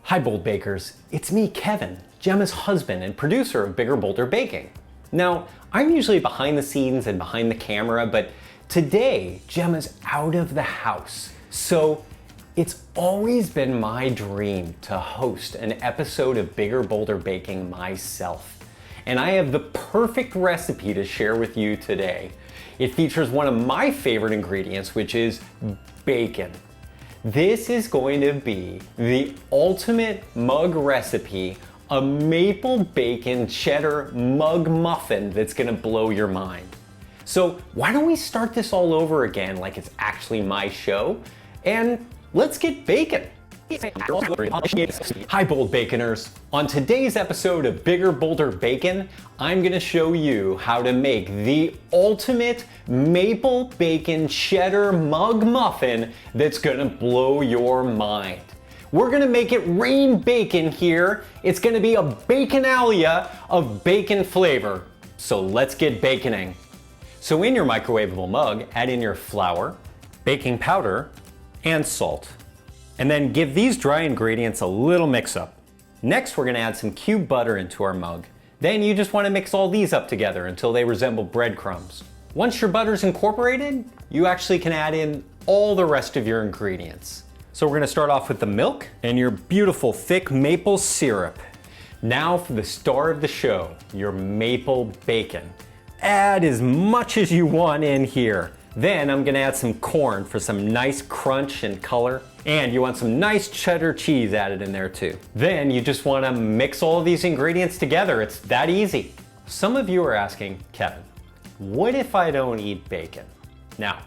Hi Bold Bakers, it's me Kevin, Gemma's husband and producer of Bigger Bolder Baking. Now, I'm usually behind the scenes and behind the camera, but today Gemma's out of the house. So it's always been my dream to host an episode of Bigger Bolder Baking myself. And I have the perfect recipe to share with you today. It features one of my favorite ingredients, which is bacon. This is going to be the ultimate mug recipe, a maple bacon cheddar mug muffin that's gonna blow your mind. So why don't we start this all over again like it's actually my show, and let's get baking. Hi Bold Baconers. On today's episode of Bigger Bolder Bacon, I'm gonna show you how to make the ultimate maple bacon cheddar mug muffin that's gonna blow your mind. We're gonna make it rain bacon here. It's gonna be a baconalia of bacon flavor. So let's get baconing. So in your microwavable mug, add in your flour, baking powder, and salt. And then give these dry ingredients a little mix up. Next, we're gonna add some cube butter into our mug. Then you just wanna mix all these up together until they resemble breadcrumbs. Once your butter's incorporated, you actually can add in all the rest of your ingredients. So we're gonna start off with the milk and your beautiful thick maple syrup. Now for the star of the show, your maple bacon. Add as much as you want in here. Then I'm gonna add some corn for some nice crunch and color. And you want some nice cheddar cheese added in there too. Then you just wanna mix all of these ingredients together. It's that easy. Some of you are asking, Kevin, what if I don't eat bacon? Now,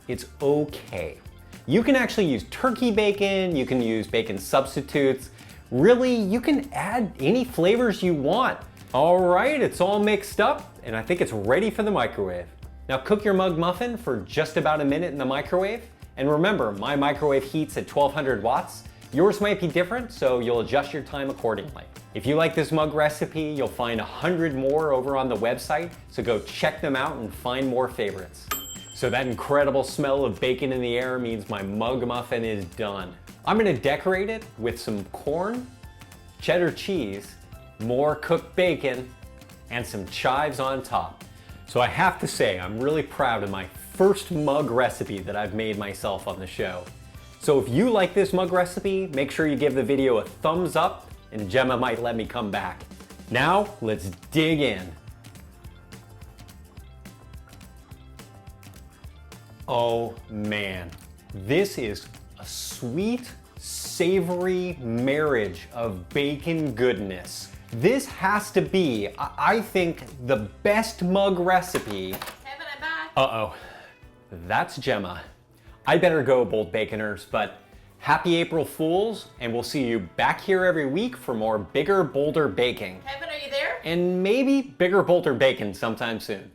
it's okay. You can actually use turkey bacon, you can use bacon substitutes. Really, you can add any flavors you want. All right, it's all mixed up and I think it's ready for the microwave. Now cook your mug muffin for just about a minute in the microwave. And remember, my microwave heats at 1200 watts. Yours might be different, so you'll adjust your time accordingly. If you like this mug recipe, you'll find 100 more over on the website, so go check them out and find more favorites. So that incredible smell of bacon in the air means my mug muffin is done. I'm gonna decorate it with some corn, cheddar cheese, more cooked bacon, and some chives on top. So I have to say, I'm really proud of my first mug recipe that I've made myself on the show. So if you like this mug recipe, make sure you give the video a thumbs up and Gemma might let me come back. Now, let's dig in. Oh man, this is a sweet, savory marriage of bacon goodness. This has to be, I think, the best mug recipe. Kevin, I'm back. Uh-oh, that's Gemma. I better go, Bold Baconers, but happy April Fools, and we'll see you back here every week for more Bigger Bolder Baking. Kevin, are you there? And maybe Bigger Bolder Bacon sometime soon.